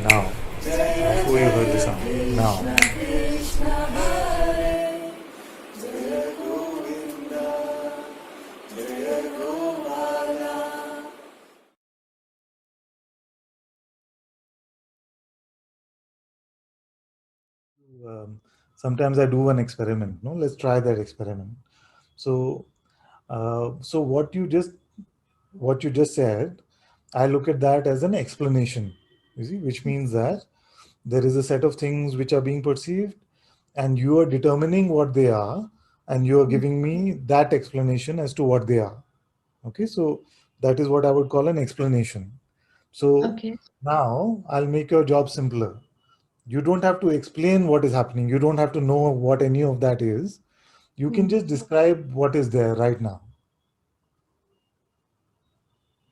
Now, before you heard the sound, now. Sometimes I do an experiment. No, let's try that experiment. So, so what you just said, I look at that as an explanation. You see, which means that there is a set of things which are being perceived, and you are determining what they are, and you are giving me that explanation as to what they are. Okay, so that is what I would call an explanation. So Okay. now I'll make your job simpler. You don't have to explain what is happening. You don't have to know what any of that is. You can Hmm. just describe what is there right now.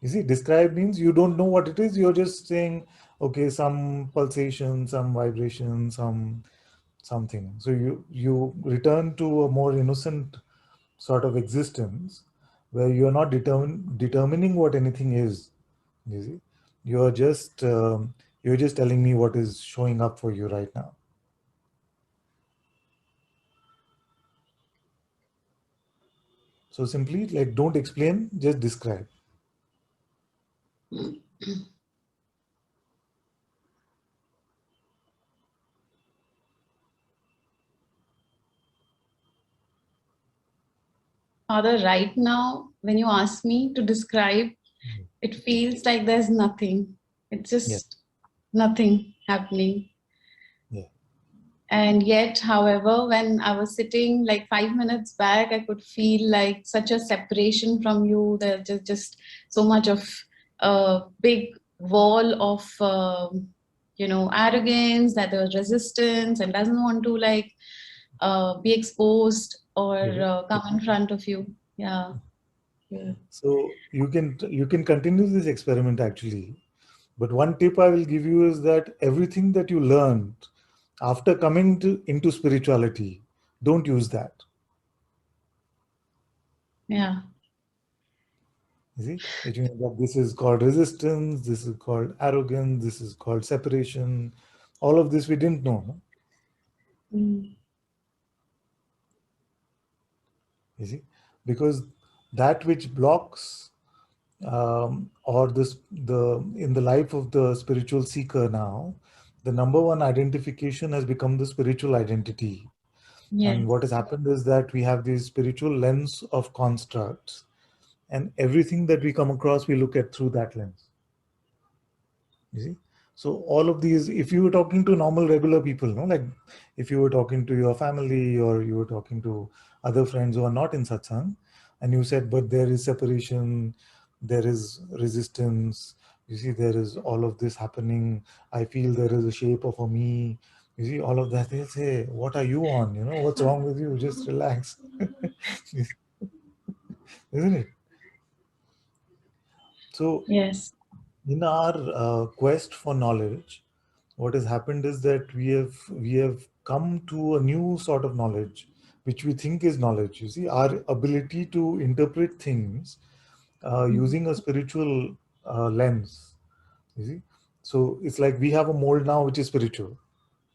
You see, describe means you don't know what it is. You're just saying, okay, some pulsation, some vibration, something. So you return to a more innocent sort of existence where you're not determining what anything is. You see, you're just you're just telling me what is showing up for you right now. So simply like don't explain, just describe. Father, right now, when you ask me to describe, it feels like there's nothing. It's Yeah, just nothing happening. yeah. And yet, however, when I was sitting like 5 minutes back, I could feel like such a separation from you. There's just so much of a big wall of, arrogance, that there was resistance and doesn't want to like be exposed or Okay. come in front of you. Yeah. Yeah. So you can continue this experiment actually. But one tip I will give you is that everything that you learned after coming into spirituality, don't use that. Yeah. You see, which means that this is called resistance, this is called arrogance, this is called separation. All of this we didn't know. No? Mm. You see, because that which blocks or this the in the life of the spiritual seeker now, the number one identification has become the spiritual identity. And Yes. what has happened is that we have this spiritual lens of constructs, and everything that we come across, we look at through that lens. You see? So all of these, if you were talking to normal, regular people, no, like if you were talking to your family or you were talking to other friends who are not in satsang, and you said, but there is separation, there is resistance, you see, there is all of this happening. I feel there is a shape of a me. You see, all of that. They'll say, what are you on? You know, what's wrong with you? Just relax. Isn't it? So Yes. in our quest for knowledge, what has happened is that we have come to a new sort of knowledge which we think is knowledge. You see, our ability to interpret things Mm. using a spiritual lens. You see, so it's like we have a mold now which is spiritual.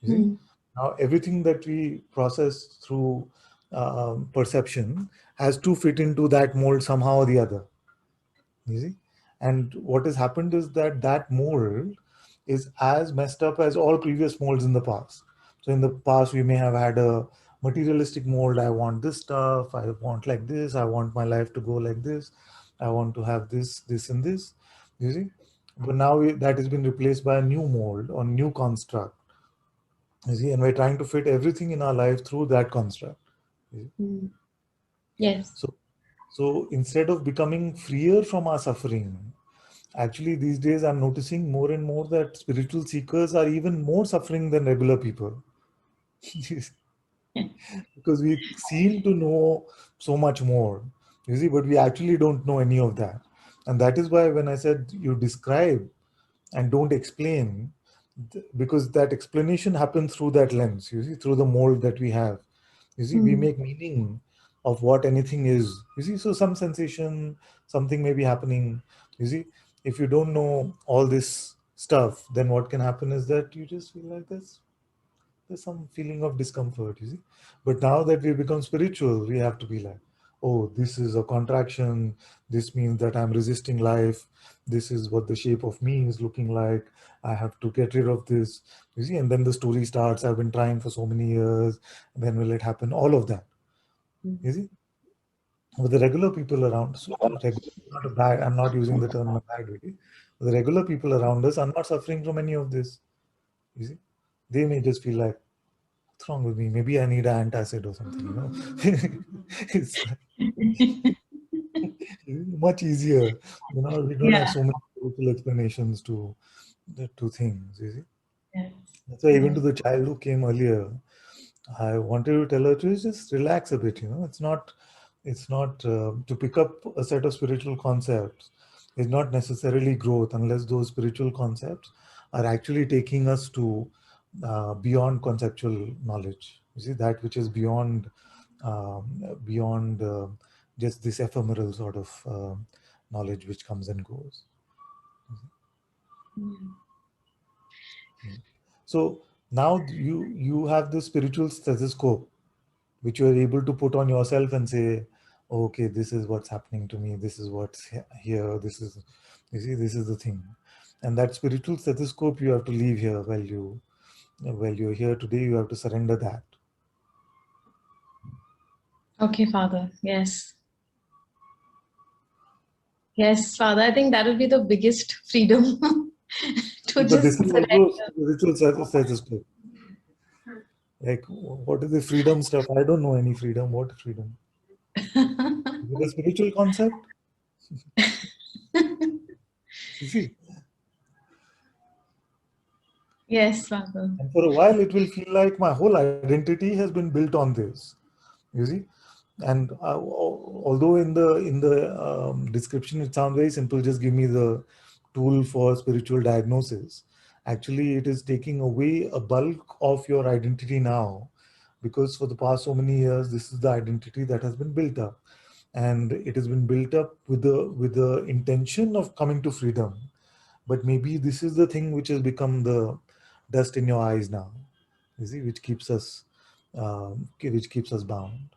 You see, Mm. now everything that we process through perception has to fit into that mold somehow or the other. You see, and what has happened is that that mold is as messed up as all previous molds in the past. So in the past we may have had a materialistic mold. I want this stuff, I want like this, I want my life to go like this, I want to have this and this. You see, but now that has been replaced by a new mold or new construct. You see, and we're trying to fit everything in our life through that construct. You see? Mm. Yes. So so instead of becoming freer from our suffering, actually, these days I'm noticing more and more that spiritual seekers are even more suffering than regular people. Because we seem to know so much more, you see, but we actually don't know any of that. And that is why when I said you describe and don't explain, because that explanation happens through that lens, you see, through the mold that we have. You see, we Mm. make meaning of what anything is. You see, so some sensation, something may be happening. You see, if you don't know all this stuff, then what can happen is that you just feel like there's some feeling of discomfort, you see. But now that we become spiritual, we have to be like, oh, this is a contraction. This means that I'm resisting life. This is what the shape of me is looking like. I have to get rid of this, you see. And then the story starts. I've been trying for so many years. When will it happen? All of that, you see. With the regular people around, so regular is not a bad, I'm not using the term in a bad way. The regular people around us are not suffering from any of this, you see. They may just feel like, what's wrong with me? Maybe I need an antacid or something, you know. It's much easier, you know. We don't have Yeah. so many spiritual explanations to things, you see. Yes. That's why even Yes. to the child who came earlier, I wanted to tell her to just relax a bit, you know. It's not to pick up a set of spiritual concepts is not necessarily growth unless those spiritual concepts are actually taking us to beyond conceptual knowledge. You see, that which is beyond just this ephemeral sort of knowledge which comes and goes. Mm. So now you have this spiritual stethoscope which you are able to put on yourself and say, okay, this is what's happening to me, this is what's here, this is, you see, this is the thing. And that spiritual stethoscope you have to leave here while you're here today. You have to surrender that. Okay, Father. Yes. Yes, Father. I think that will be the biggest freedom to But this just is also surrender. spiritual stethoscope. Like, what is the freedom stuff? I don't know any freedom. What freedom? Is it a spiritual concept? You see, Yes, Father. and for a while it will feel like my whole identity has been built on this. You see, and although in the description it sounds very simple, just give me the tool for spiritual diagnosis. Actually, it is taking away a bulk of your identity now, because for the past so many years, this is the identity that has been built up, and it has been built up with the intention of coming to freedom. But maybe this is the thing which has become the dust in your eyes now. You see, which keeps us bound.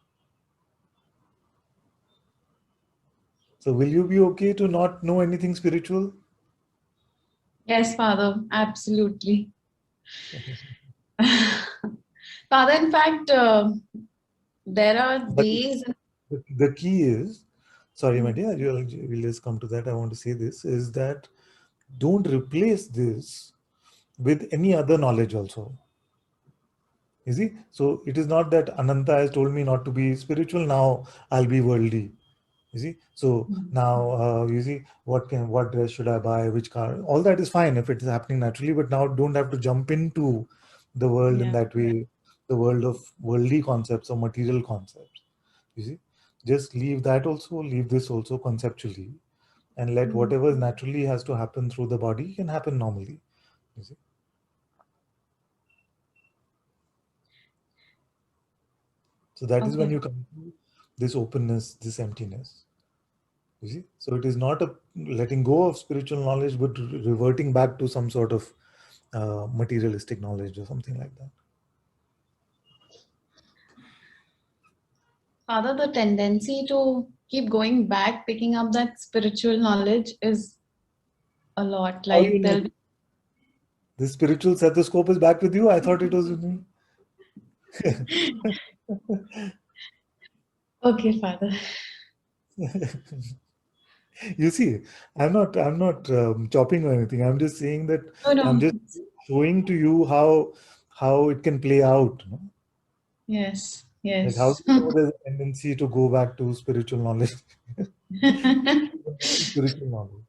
So will you be okay to not know anything spiritual? Yes, Father. Absolutely. Father, in fact, there are But days. the key is, sorry, my Mm. dear, we'll just come to that. I want to say this is that don't replace this with any other knowledge also. You see, so it is not that Ananta has told me not to be spiritual. Now I'll be worldly. You see, so Mm. now you see what dress should I buy, which car, all that is fine if it is happening naturally. But now don't have to jump into the world in Yeah. that way, the world of worldly concepts or material concepts. You see, just leave that also, leave this also conceptually, and let Mm. whatever naturally has to happen through the body can happen normally. You see, so that is when Okay. you come to this openness, this emptiness. You see, so it is not a letting go of spiritual knowledge, but reverting back to some sort of materialistic knowledge or something like that. Father, the tendency to keep going back, picking up that spiritual knowledge is a lot. How you Like know there'll be. the spiritual stethoscope is back with you? I thought it was with me. Okay, Father. You see, I'm not chopping or anything. I'm just saying that No, I'm no. just showing to you how it can play out. You know? Yes, Like how yes. do you know there's a tendency to go back to spiritual knowledge, spiritual knowledge.